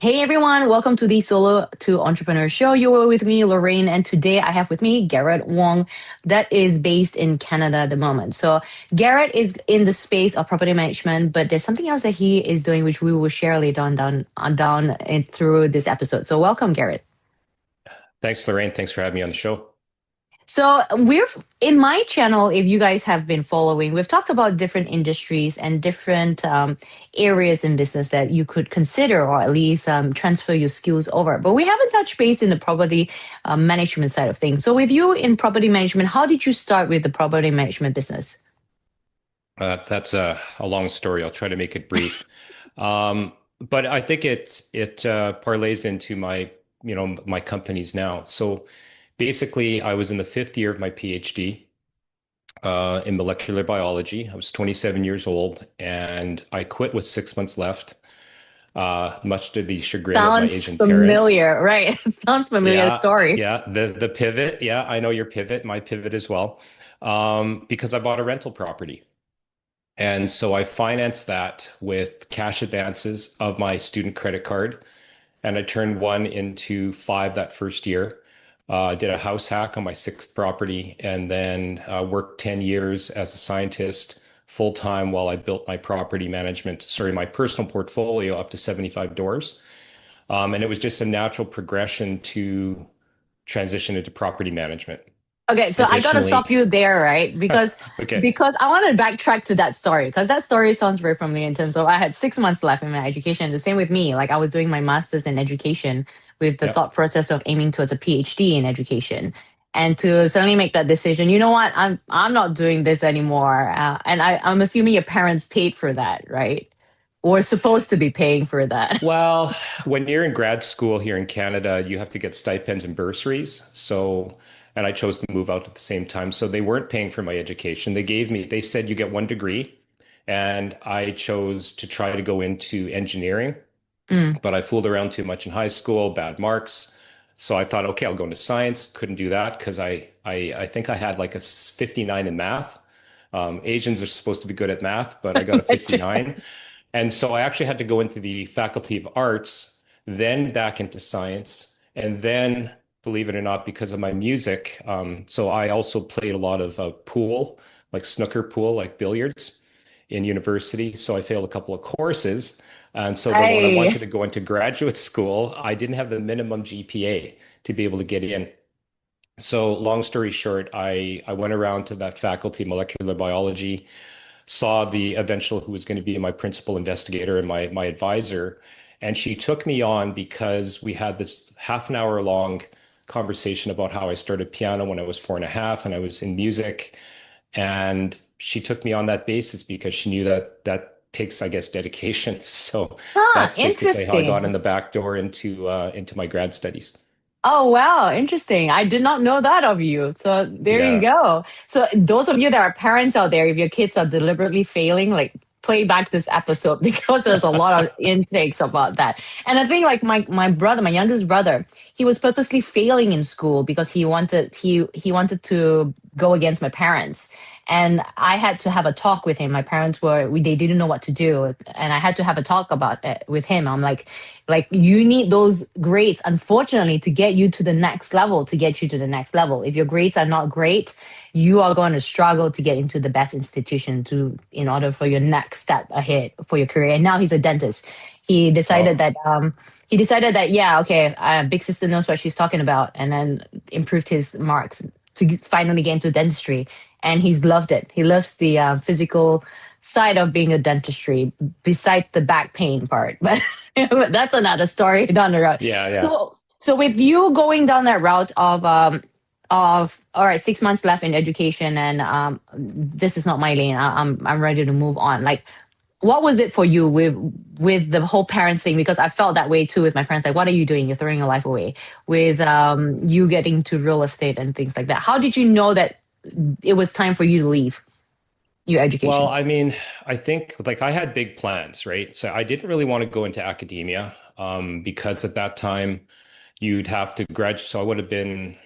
Hey everyone, welcome to the Solo to Entrepreneur Show. You are with me, Lorraine, and today I have with me Garret Wong, that is based in Canada at the moment. So Garret is in the space of property management, but there's something else that he is doing, which we will share later on through this episode. So welcome, Garret. Thanks, Lorraine. Thanks for having me on the show. So we're in my channel. If you guys have been following, we've talked about different industries and different areas in business that you could consider or at least transfer your skills over. But we haven't touched base in the property management side of things. So with you in property management, how did you start with the property management business? That's a long story. I'll try to make it brief. But I think it parlays into my companies now. So basically, I was in the fifth year of my PhD in molecular biology. I was 27 years old, and I quit with 6 months left, much to the chagrin of my Sounds Asian parents. familiar, right? Sounds familiar Yeah, story. yeah. The pivot. Yeah, I know your pivot, my pivot as well, because I bought a rental property. And so I financed that with cash advances of my student credit card. And I turned one into five that first year. Did a house hack on my sixth property and then worked 10 years as a scientist full time while I built my my personal portfolio up to 75 doors. And it was just a natural progression to transition into property management. Okay, so I gotta stop Additionally, you there, right? Because okay, because I want to backtrack to that story because that story sounds very familiar in terms of I had 6 months left in my education. The same with me. Like I was doing my master's in education with the thought yep. process of aiming towards a PhD in education. And to suddenly make that decision, you know what? I'm not doing this anymore. And I'm assuming your parents paid for that, right? Or supposed to be paying for that. Well, when you're in grad school here in Canada, you have to get stipends and bursaries. And I chose to move out at the same time. So they weren't paying for my education. They said you get one degree. And I chose to try to go into engineering, Mm. but I fooled around too much in high school, bad marks. So I thought, okay, I'll go into science. Couldn't do that because I think I had like a 59 in math. Asians are supposed to be good at math, but I got a 59. And so I actually had to go into the Faculty of Arts, then back into science, and then, believe it or not, because of my music, so I also played a lot of pool, like snooker pool, like billiards in university. So I failed a couple of courses. And so then when I I wanted to go into graduate school, I didn't have the minimum GPA to be able to get in. So long story short, I went around to that faculty, molecular biology, saw the eventual who was going to be my principal investigator and my advisor. And she took me on because we had this half an hour long conversation about how I started piano when I was four and a half and I was in music. And she took me on that basis because she knew that that takes, I guess, dedication. So Huh, that's basically how I got in interesting. the back door into my grad studies. Oh, wow. Interesting. I did not know that of you. So there you Yeah. go. So those of you that are parents out there, if your kids are deliberately failing, like play back this episode because there's a lot of intakes about that. And I think like my brother, my youngest brother, he was purposely failing in school because he wanted to go against my parents. And I had to have a talk with him. My parents they didn't know what to do. And I had to have a talk about it with him. I'm like you need those grades, unfortunately, to get you to the next level, to get you to the next level. If your grades are not great, you are going to struggle to get into the best institution in order for your next step ahead for your career. And now he's a dentist. He decided Oh, that he decided that yeah, okay, big sister knows what she's talking about, and then improved his marks to finally get into dentistry. And he's loved it. He loves the physical side of being a dentistry besides the back pain part. But that's another story down the road. yeah, yeah. So with you going down that route of all right, 6 months left in education, and this is not my lane. I'm ready to move on. Like, what was it for you with the whole parents thing? Because I felt that way too with my friends. Like, what are you doing? You're throwing your life away. With you getting to real estate and things like that. How did you know that it was time for you to leave your Well, education? I mean, I think like I had big plans, right? So I didn't really want to go into academia because at that time you'd have to graduate. So I would have been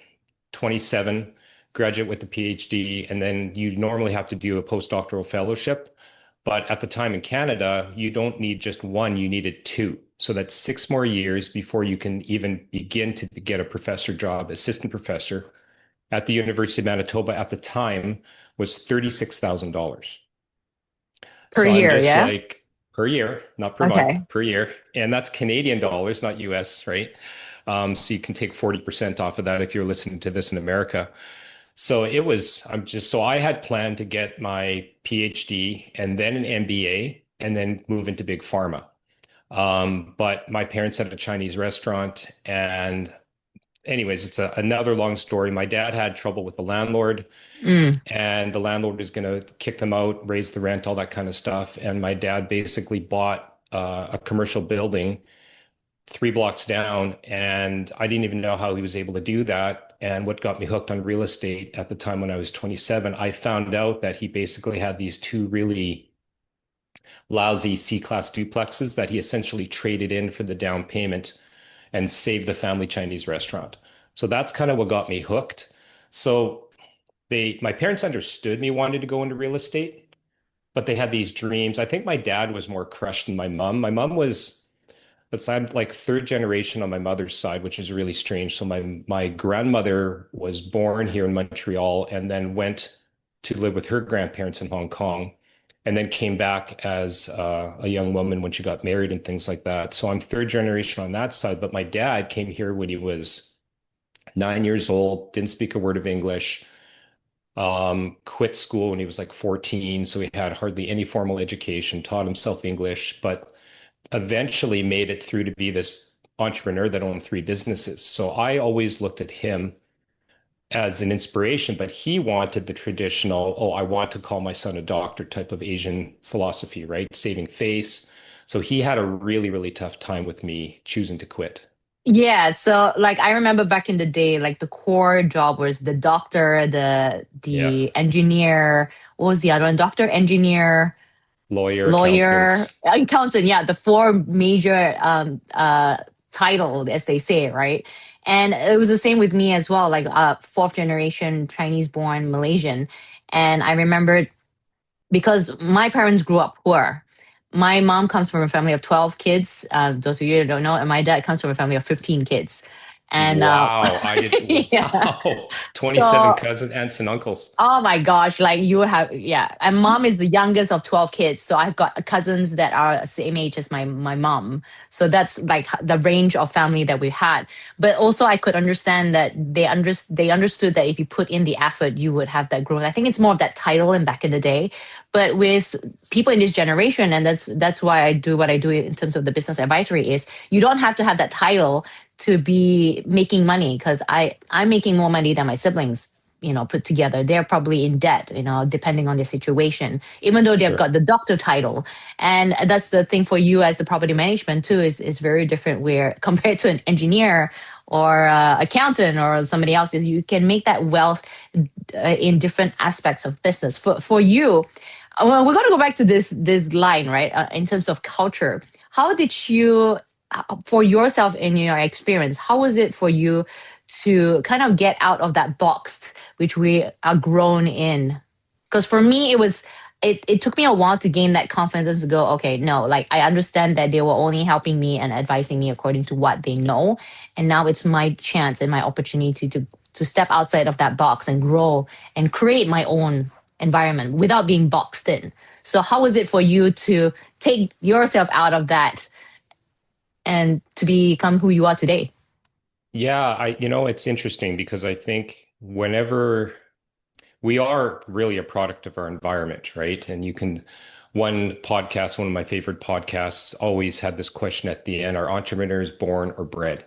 27, graduate with a PhD, and then you normally have to do a postdoctoral fellowship But at the time in Canada, you don't need just one, you needed two. So that's 6 more years before you can even begin to get a professor job. Assistant professor at the University of Manitoba at the time was $36,000. Per So I'm year, just yeah? like per year, not per month, Okay. per year. And that's Canadian dollars, not US, right? So you can take 40% off of that if you're listening to this in America. So so I had planned to get my PhD and then an MBA and then move into big pharma. But my parents had a Chinese restaurant. And anyways, it's another long story. My dad had trouble with the landlord, Mm. and the landlord was going to kick them out, raise the rent, all that kind of stuff. And my dad basically bought a commercial building 3 blocks down, and I didn't even know how he was able to do that. And what got me hooked on real estate at the time when I was 27, I found out that he basically had these two really lousy C-class duplexes that he essentially traded in for the down payment and saved the family Chinese restaurant. So that's kind of what got me hooked. So my parents understood me wanted to go into real estate, but they had these dreams. I think my dad was more crushed than my mom. My mom was, but I'm like third generation on my mother's side, which is really strange. So my grandmother was born here in Montreal and then went to live with her grandparents in Hong Kong, and then came back as a young woman when she got married and things like that. So I'm third generation on that side. But my dad came here when he was 9 years old, didn't speak a word of English, quit school when he was like 14. So he had hardly any formal education, taught himself English, but eventually made it through to be this entrepreneur that owned 3 businesses. So I always looked at him as an inspiration, but he wanted the traditional, oh, I want to call my son a doctor type of Asian philosophy, right? Saving face. So he had a really, really tough time with me choosing to quit. Yeah, so like I remember back in the day, like the core job was the doctor, Yeah. the engineer. What was the other one? Doctor, engineer, Lawyer, lawyer, accountants. accountant. Yeah, the four major title, as they say, right? And it was the same with me as well, like fourth generation Chinese born Malaysian. And I remember because my parents grew up poor. My mom comes from a family of 12 kids, those of you who don't know, and my dad comes from a family of 15 kids. And Wow. I did. yeah. Wow. 27 So cousins, aunts, and uncles. oh my gosh, like you have, yeah. And mom is the youngest of 12 kids. So I've got cousins that are the same age as my mom. So that's like the range of family that we had. But also I could understand that they understood that if you put in the effort, you would have that growth. I think it's more of that title and back in the day. But with people in this generation, and that's why I do what I do in terms of the business advisory, is you don't have to have that title to be making money because I'm making more money than my siblings, put together. They're probably in debt, depending on their situation, even though they've Sure. got the doctor title. And that's the thing for you as the property management too, is very different where compared to an engineer or accountant or somebody else, is you can make that wealth in different aspects of business. For you, well, we're going to go back to this line, right? In terms of culture, how did you, for yourself in your experience, how was it for you to kind of get out of that box which we are grown in? Because for me, it took me a while to gain that confidence to go, okay, no, like I understand that they were only helping me and advising me according to what they know, and now it's my chance and my opportunity to step outside of that box and grow and create my own environment without being boxed in. So how was it for you to take yourself out of that and to become who you are today? Yeah, it's interesting because I think whenever we are really a product of our environment, right? And one of my favorite podcasts always had this question at the end, are entrepreneurs born or bred?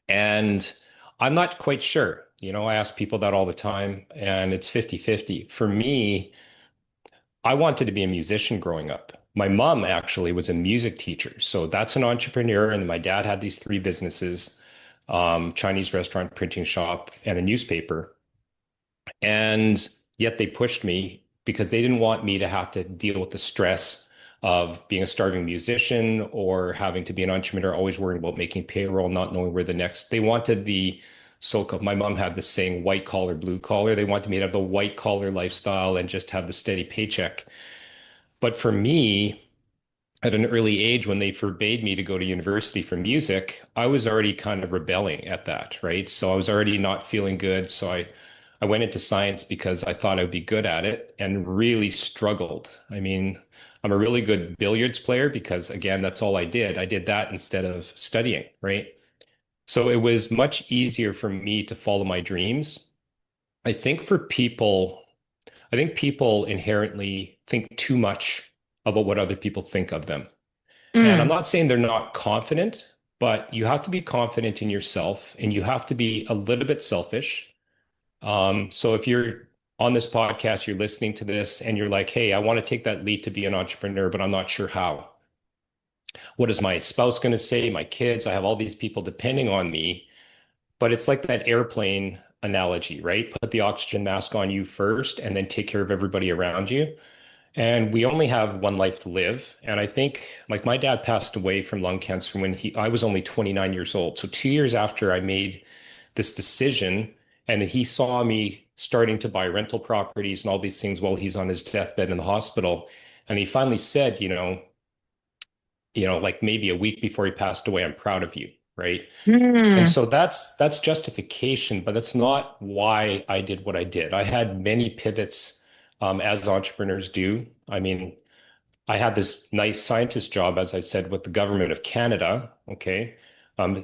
And I'm not quite sure. I ask people that all the time, and it's 50-50. For me, I wanted to be a musician growing up. My mom actually was a music teacher. So that's an entrepreneur. And my dad had these 3 businesses, Chinese restaurant, printing shop, and a newspaper. And yet they pushed me because they didn't want me to have to deal with the stress of being a starving musician or having to be an entrepreneur, always worrying about making payroll, not knowing where they wanted the so-called, my mom had this saying, white collar, blue collar. They wanted me to have the white collar lifestyle and just have the steady paycheck. But for me, at an early age, when they forbade me to go to university for music, I was already kind of rebelling at that, right? So I was already not feeling good. So I went into science because I thought I would be good at it and really struggled. I mean, I'm a really good billiards player because, again, that's all I did. I did that instead of studying, right? So it was much easier for me to follow my dreams. I think for people, I think people inherently think too much about what other people think of them. And I'm Mm. not saying they're not confident, but you have to be confident in yourself and you have to be a little bit selfish. So if you're on this podcast, you're listening to this and you're like, hey, I want to take that leap to be an entrepreneur, but I'm not sure how. What is my spouse going to say? My kids? I have all these people depending on me. But it's like that airplane analogy, right? Put the oxygen mask on you first and then take care of everybody around you. And we only have one life to live. And I think like my dad passed away from lung cancer when I was only 29 years old. So 2 years after I made this decision and he saw me starting to buy rental properties and all these things while he's on his deathbed in the hospital. And he finally said, like maybe a week before he passed away, I'm proud of you, right? And Mm. so that's justification, but that's not why I did what I did. I had many pivots, as entrepreneurs do. I mean, I had this nice scientist job, as I said, with the government of Canada. Okay.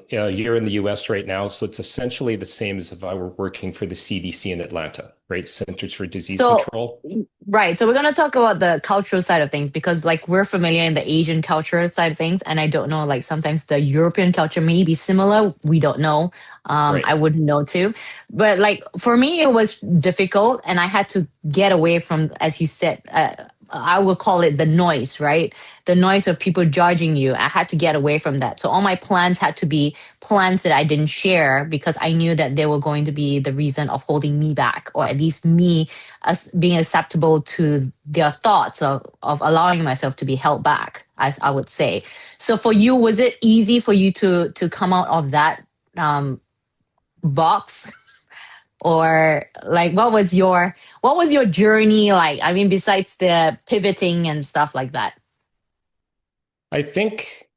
You're in the US right now, so it's essentially the same as if I were working for the CDC in Atlanta, right? Centers for Disease So, Control. right. So we're going to talk about the cultural side of things because like we're familiar in the Asian culture side of things. And I don't know, like sometimes the European culture may be similar. We don't know. I Right. wouldn't know too. But like for me, it was difficult and I had to get away from, as you said, I would call it the noise, right? The noise of people judging you. I had to get away from that. So all my plans had to be plans that I didn't share because I knew that they were going to be the reason of holding me back, or at least me as being acceptable to their thoughts of allowing myself to be held back, as I would say. So for you, was it easy for you to come out of that um, box? Or like what was your journey like? I mean, besides the pivoting and stuff like that. I think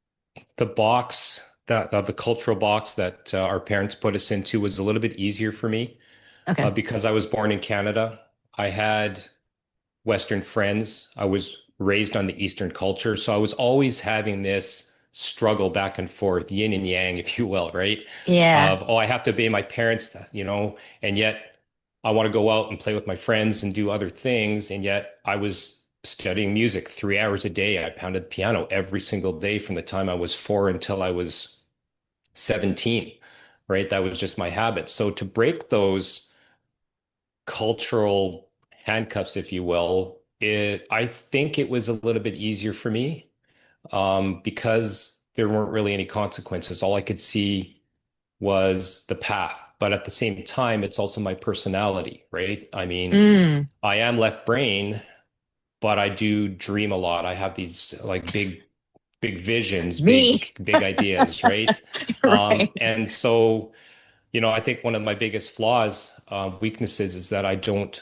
the box that the cultural box that our parents put us into was a little bit easier for me Okay. because I was born in Canada. I had Western friends. I was raised on the Eastern culture. So I was always having this struggle back and forth, yin and yang, if you will, right? Yeah. Of, oh, I have to obey my parents, and yet I want to go out and play with my friends and do other things. And yet I was studying music 3 hours a day. I pounded piano every single day from the time I was 4 until I was 17, right? That was just my habit. So to break those cultural handcuffs, if you will, I think it was a little bit easier for me because there weren't really any consequences. All I could see was the path. But at the same time, it's also my personality, right? I mean, Mm. I am left brain, but I do dream a lot. I have these like big visions, Me. big ideas, right? Right. And so I think one of my biggest flaws, weaknesses is that I don't,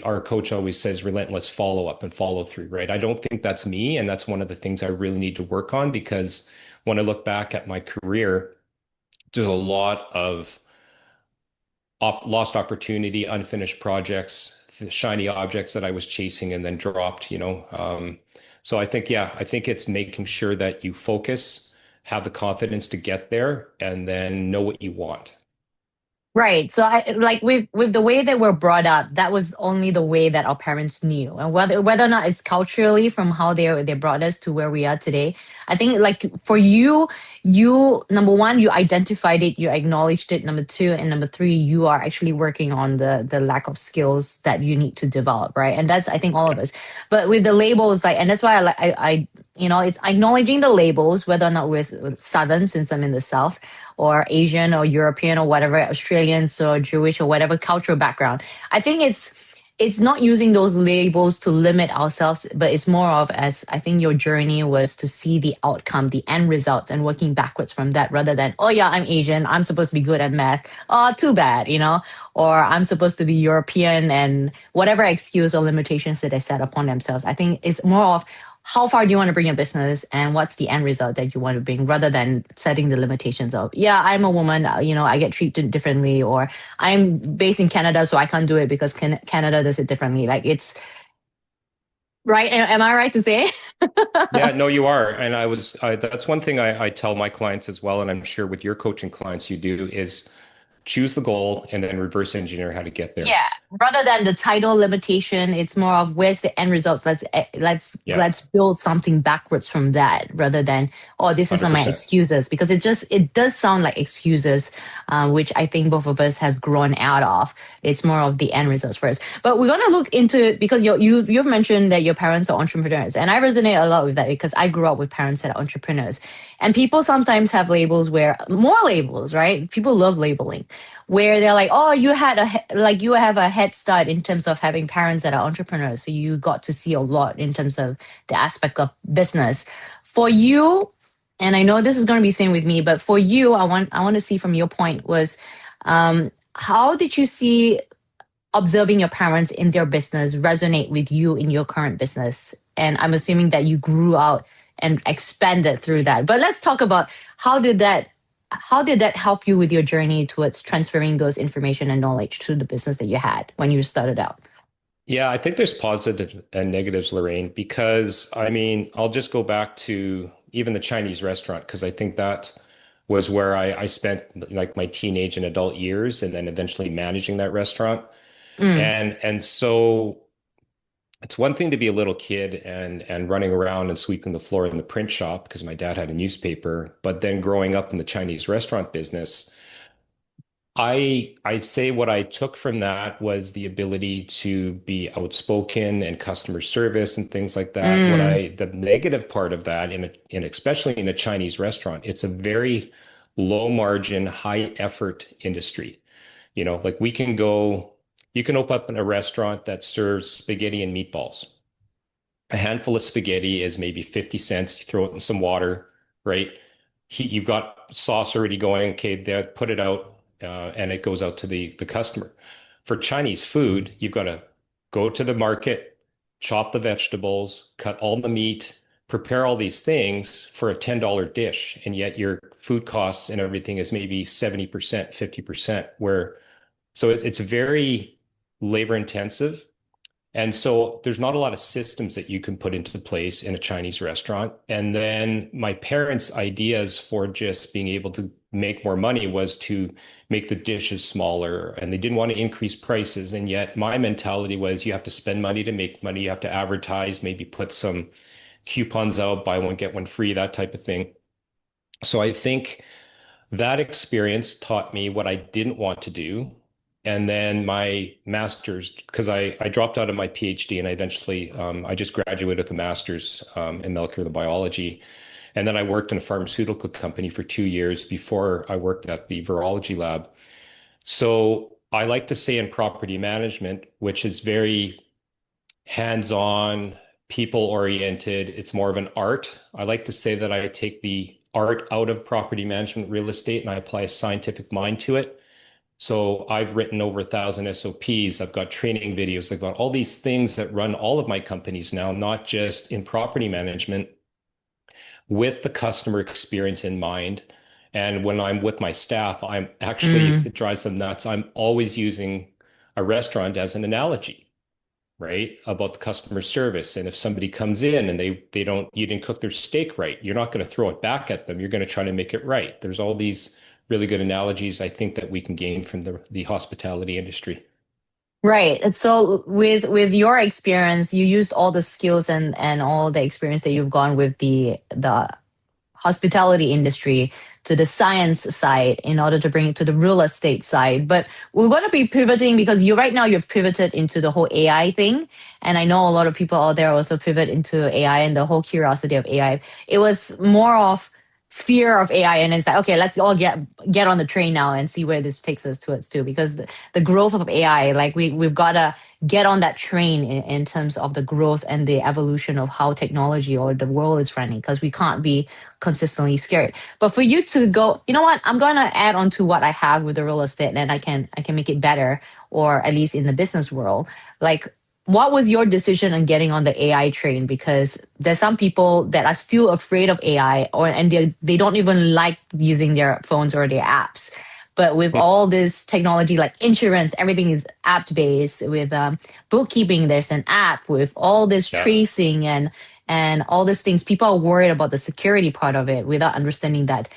our coach always says relentless follow up and follow through, right? I don't think that's me. And that's one of the things I really need to work on because when I look back at my career, there's a lot of lost opportunity, unfinished projects, shiny objects that I was chasing and then dropped. So I think, yeah, I think it's making sure that you focus, have the confidence to get there, and then know what you want. Right. So I like with the way that we're brought up, that was only the way that our parents knew. And whether or not it's culturally from how they brought us to where we are today. I think like for you, you number one, you identified it, you acknowledged it, number two, and number three, you are actually working on the lack of skills that you need to develop, right? And that's I think all of us. But with the labels, like and that's why it's acknowledging the labels, whether or not with Southern, since I'm in the South, or Asian or European or whatever, Australians or Jewish or whatever cultural background. I think it's not using those labels to limit ourselves, but it's more of, as I think your journey was, to see the outcome, the end results, and working backwards from that, rather than, oh yeah, I'm Asian, I'm supposed to be good at math. Oh, too bad, or I'm supposed to be European, and whatever excuse or limitations that they set upon themselves. I think it's more of, how far do you want to bring your business, and what's the end result that you want to bring, rather than setting the limitations of, yeah, I'm a woman, I get treated differently, or I'm based in Canada, so I can't do it because Canada does it differently. Like, it's right. Am I right to say? Yeah, no, you are. And that's one thing I tell my clients as well. And I'm sure with your coaching clients, you do is choose the goal and then reverse engineer how to get there. Yeah, rather than the title limitation, it's more of, where's the end results. Yeah, Let's build something backwards from that, rather than, oh, this is on my 100%. excuses, because it does sound like excuses, which I think both of us have grown out of. It's more of the end results first. But we're gonna look into it, because you've mentioned that your parents are entrepreneurs, and I resonate a lot with that, because I grew up with parents that are entrepreneurs, and people sometimes have labels, where more labels, right? People love labeling, where they're like, oh, you have a head start in terms of having parents that are entrepreneurs, so you got to see a lot in terms of the aspect of business. For you, and I know this is going to be same with me, but for you, I want to see from your point was, how did you see observing your parents in their business resonate with you in your current business? And I'm assuming that you grew out and expanded through that. But let's talk about, how did that how did that help you with your journey towards transferring those information and knowledge to the business that you had when you started out? Yeah, I think there's positives and negatives, Lorraine, because I mean, I'll just go back to even the Chinese restaurant, because I think that was where I spent like my teenage and adult years and then eventually managing that restaurant. Mm, And so it's one thing to be a little kid and running around and sweeping the floor in the print shop because my dad had a newspaper, but then growing up in the Chinese restaurant business, I'd say what I took from that was the ability to be outspoken and customer service and things like that. mm, The negative part of that especially in a Chinese restaurant, it's a very low margin, high effort industry. Like you can open up in a restaurant that serves spaghetti and meatballs. A handful of spaghetti is maybe 50 cents. You throw it in some water, right? You've got sauce already going. Okay, they put it out, and it goes out to the customer. For Chinese food, you've got to go to the market, chop the vegetables, cut all the meat, prepare all these things for a $10 dish, and yet your food costs and everything is maybe 70%, 50%, it's very labor intensive. And so there's not a lot of systems that you can put into place in a Chinese restaurant. And then my parents' ideas for just being able to make more money was to make the dishes smaller, and they didn't want to increase prices. And yet my mentality was, you have to spend money to make money. You have to advertise, maybe put some coupons out, buy one, get one free, that type of thing. So I think that experience taught me what I didn't want to do. And then my master's, because I dropped out of my PhD and I eventually, I just graduated with a master's in molecular biology. And then I worked in a pharmaceutical company for 2 years before I worked at the virology lab. So I like to say in property management, which is very hands-on, people-oriented. It's more of an art. I like to say that I take the art out of property management real estate and I apply a scientific mind to it. So I've written over 1,000 SOPs. I've got training videos. I've got all these things that run all of my companies now, not just in property management, with the customer experience in mind. And when I'm with my staff, I'm actually, mm. it drives them nuts. I'm always using a restaurant as an analogy, right? About the customer service. And if somebody comes in and you didn't cook their steak right, you're not going to throw it back at them. You're going to try to make it right. There's all these really good analogies I think that we can gain from the hospitality industry. Right. And so with your experience, you used all the skills and all the experience that you've gone with the hospitality industry to the science side in order to bring it to the real estate side. But we're going to be pivoting, because you've pivoted into the whole AI thing. And I know a lot of people out there also pivot into AI and the whole curiosity of AI. It was more of fear of AI, and it's like, okay, let's all get on the train now and see where this takes us towards too, because the growth of AI, like we've got to get on that train in terms of the growth and the evolution of how technology or the world is running, because we can't be consistently scared. But for you to go, you know what, I'm going to add on to what I have with the real estate, and I can make it better, or at least in the business world. Like, what was your decision on getting on the AI train? Because there's some people that are still afraid of AI, or and they don't even like using their phones or their apps. But with all this technology, like insurance, everything is app based. With bookkeeping, there's an app. With all this Yeah. tracing and all these things, people are worried about the security part of it without understanding that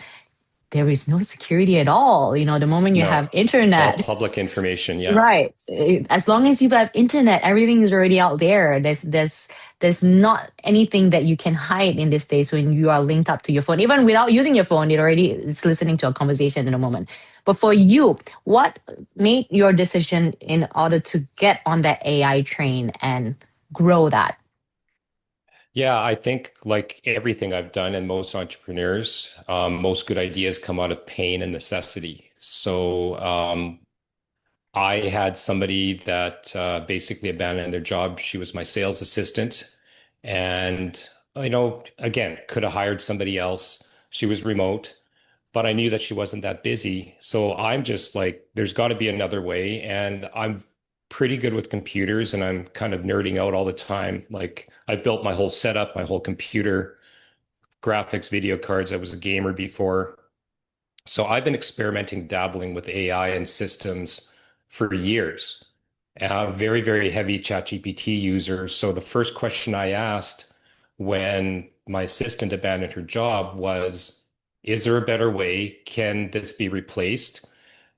there is no security at all. The moment you No, have it's all internet, public information. Yeah. right? As long as you have internet, everything is already out there. There's not anything that you can hide in this days when you are linked up to your phone. Even without using your phone, it already is listening to a conversation in a moment. But for you, what made your decision in order to get on that AI train and grow that? Yeah, I think like everything I've done and most entrepreneurs, most good ideas come out of pain and necessity. So I had somebody that basically abandoned their job. She was my sales assistant. And, again, could have hired somebody else. She was remote, but I knew that she wasn't that busy. So I'm just like, there's got to be another way. And I'm pretty good with computers and I'm kind of nerding out all the time. Like I built my whole setup, my whole computer, graphics, video cards. I was a gamer before. So I've been experimenting, dabbling with AI and systems for years. Very, very heavy ChatGPT user. So the first question I asked when my assistant abandoned her job was, is there a better way? Can this be replaced?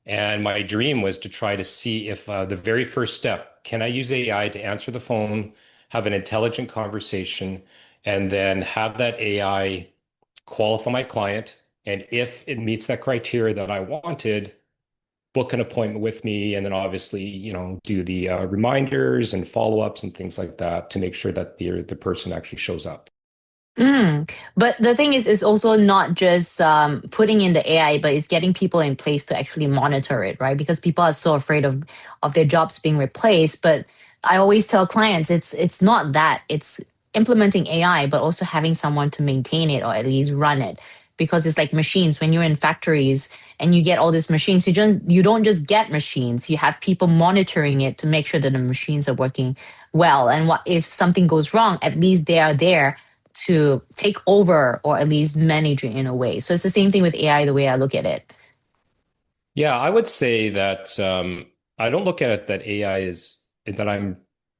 And my dream was to try to see if the very first step, can I use AI to answer the phone, have an intelligent conversation, and then have that AI qualify my client? And if it meets that criteria that I wanted, book an appointment with me, and then obviously, do the reminders and follow-ups and things like that to make sure that the person actually shows up. But the thing is, it's also not just putting in the AI, but it's getting people in place to actually monitor it, right? Because people are so afraid of their jobs being replaced. But I always tell clients, it's not that. It's implementing AI, but also having someone to maintain it or at least run it. Because it's like machines. When you're in factories and you get all these machines, you don't just get machines. You have people monitoring it to make sure that the machines are working well. And what if something goes wrong? At least they are there to take over or at least manage it in a way. So it's the same thing with AI, the way I look at it. Yeah, I would say that I don't look at it that AI is that I'm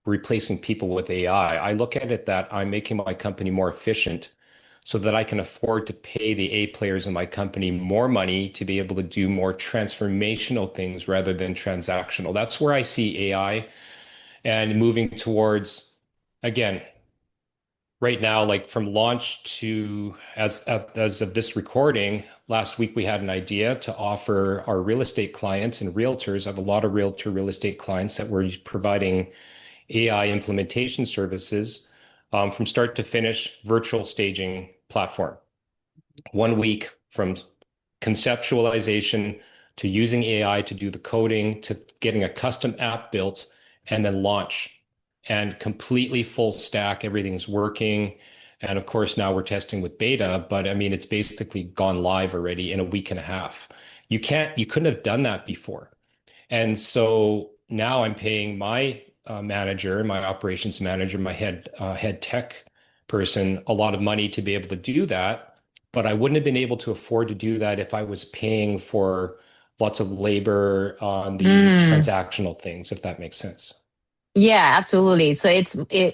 replacing people with AI. I look at it that I'm making my company more efficient so that I can afford to pay the A players in my company more money to be able to do more transformational things rather than transactional. That's where I see AI and moving towards, again, right now, like from launch to as of this recording, last week we had an idea to offer our real estate clients and realtors. I have a lot of realtor real estate clients that we're providing AI implementation services from start to finish virtual staging platform. 1 week from conceptualization to using AI to do the coding to getting a custom app built and then launch and completely full stack. Everything's working. And of course, now we're testing with beta, but I mean, it's basically gone live already in a week and a half. You couldn't have done that before. And so now I'm paying my manager, my operations manager, my head tech person a lot of money to be able to do that. But I wouldn't have been able to afford to do that if I was paying for lots of labor on the Mm. transactional things, if that makes sense. Yeah, absolutely. So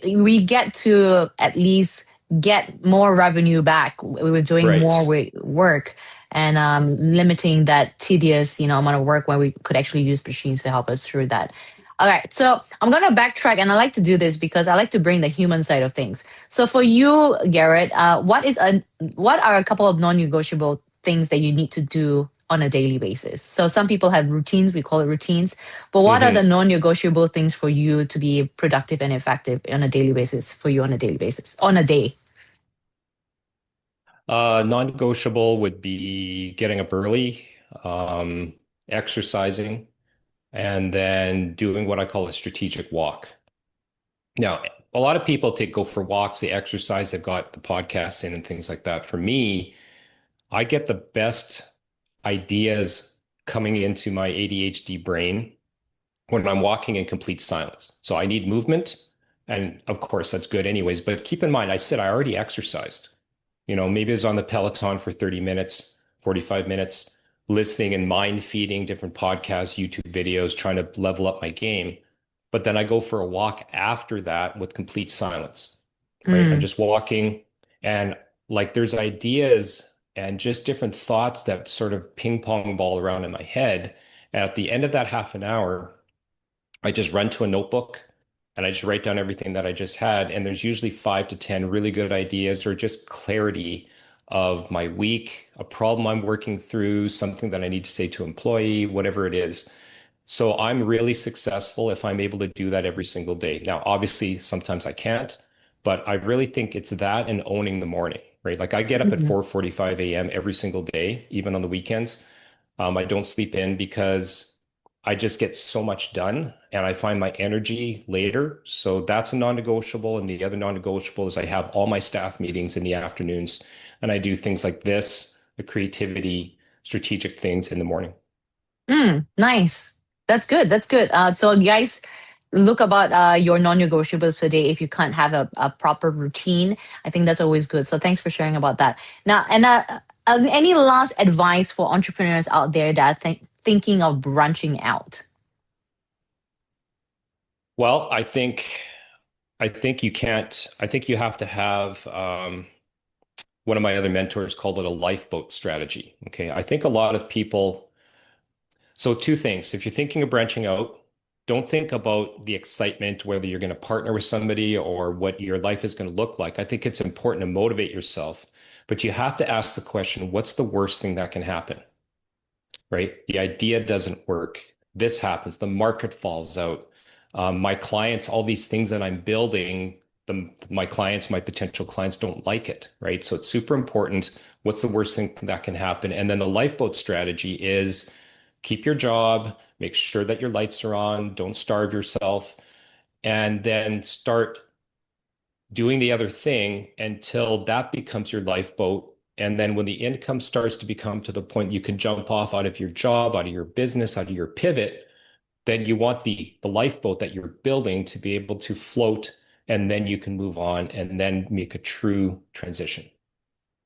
we get to at least get more revenue back. We're doing more Right. work and limiting that tedious, amount of work when we could actually use machines to help us through that. All right, so I'm gonna backtrack, and I like to do this because I like to bring the human side of things. So for you, Garret, what are a couple of non-negotiable things that you need to do on a daily basis? So some people have routines, we call it routines, but what are the Hmm. non-negotiable things for you to be productive and effective on a daily basis for you on a daily basis, on a day? Non-negotiable would be getting up early, exercising, and then doing what I call a strategic walk. Now, a lot of people go for walks, they exercise, they've got the podcasts in and things like that. For me, I get the best ideas coming into my ADHD brain when I'm walking in complete silence. So I need movement. And of course, that's good anyways. But keep in mind, I said I already exercised. Maybe I was on the Peloton for 30 minutes, 45 minutes, listening and mind feeding different podcasts, YouTube videos, trying to level up my game. But then I go for a walk after that with complete silence, right? I'm Mm, just walking and like there's ideas and just different thoughts that sort of ping pong ball around in my head. And at the end of that half an hour, I just run to a notebook and I just write down everything that I just had. And there's usually 5 to 10 really good ideas or just clarity of my week, a problem I'm working through, something that I need to say to an employee, whatever it is. So I'm really successful if I'm able to do that every single day. Now, obviously, sometimes I can't, but I really think it's that and owning the morning, right? Like I get up at mm. 4:45 a.m. every single day, even on the weekends. I don't sleep in because I just get so much done and I find my energy later. So that's a non-negotiable. And the other non-negotiable is I have all my staff meetings in the afternoons and I do things like this, the creativity, strategic things in the morning. Nice. That's good. That's good. So guys, look about your non-negotiables per day if you can't have a proper routine. I think that's always good. So thanks for sharing about that. Now, and any last advice for entrepreneurs out there that are thinking of branching out? Well, I think you can't, I think you have to have one of my other mentors called it a lifeboat strategy. Okay. I think a lot of people, so two things. If you're thinking of branching out, don't think about the excitement, whether you're going to partner with somebody or what your life is going to look like. I think it's important to motivate yourself, but you have to ask the question, what's the worst thing that can happen? Right? The idea doesn't work. This happens. The market falls out. My clients, all these things that I'm building, my clients, my potential clients don't like it, right? So it's super important. What's the worst thing that can happen? And then the lifeboat strategy is keep your job, make sure that your lights are on, don't starve yourself, and then start doing the other thing until that becomes your lifeboat. And then when the income starts to become to the point you can jump off out of your job, out of your business, out of your pivot, then you want the lifeboat that you're building to be able to float, and then you can move on and then make a true transition.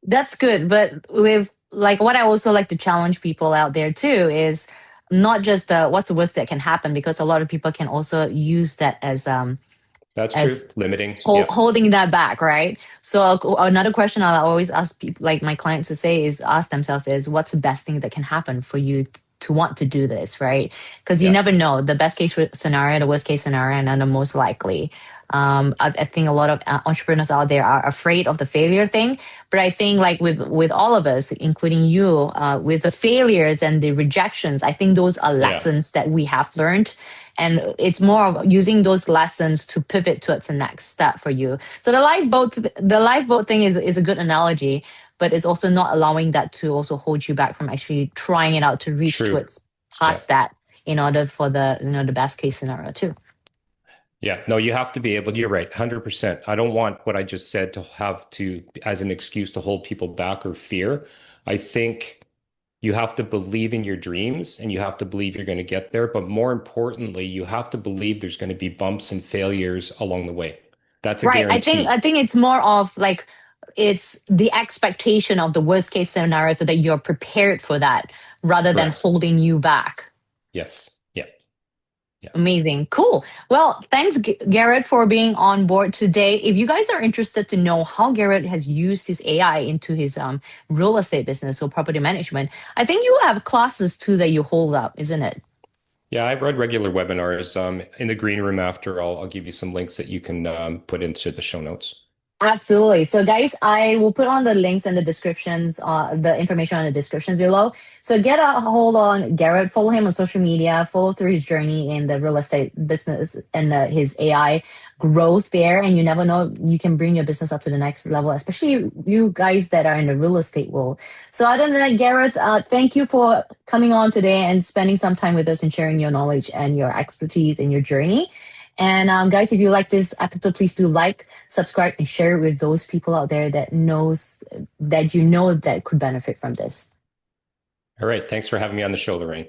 That's good. But with like what I also like to challenge people out there too is not just what's the worst that can happen, because a lot of people can also use that That's true. as Limiting. Yeah. holding that back, right? So another question I always ask people, like my clients to say, is ask themselves is what's the best thing that can happen for you to want to do this, right? Because you Yeah. never know the best case scenario, the worst case scenario, and then the most likely. I think a lot of entrepreneurs out there are afraid of the failure thing, but I think like with all of us, including you, with the failures and the rejections, I think those are Yeah. lessons that we have learned, and it's more of using those lessons to pivot towards the next step for you. So the lifeboat thing is a good analogy, but it's also not allowing that to also hold you back from actually trying it out to reach True. towards Yeah. past that in order for the best case scenario too. Yeah, no, you have to be able, you're right, 100%. I don't want what I just said to have to as an excuse to hold people back or fear. I think you have to believe in your dreams and you have to believe you're going to get there. But more importantly, you have to believe there's going to be bumps and failures along the way. That's a Right. I guarantee. think it's more of like it's the expectation of the worst case scenario so that you're prepared for that rather than Correct. holding you back. Yes. Yeah. Yeah. Amazing. Cool. Well, thanks, Garrett, for being on board today. If you guys are interested to know how Garrett has used his AI into his real estate business or property management, I think you have classes too that you hold up, isn't it? Yeah, I run regular webinars in the green room after. I'll give you some links that you can put into the show notes. Absolutely. So, guys, I will put on the links and the descriptions, the information on the descriptions below. So, get a hold on Garret, follow him on social media, follow through his journey in the real estate business and his AI growth there. And you never know, you can bring your business up to the next level, especially you guys that are in the real estate world. So, other than that, Garret, thank you for coming on today and spending some time with us and sharing your knowledge and your expertise and your journey. And guys, if you like this episode, please do like, subscribe, and share it with those people out there that knows that that could benefit from this. All right. Thanks for having me on the show, Lorraine.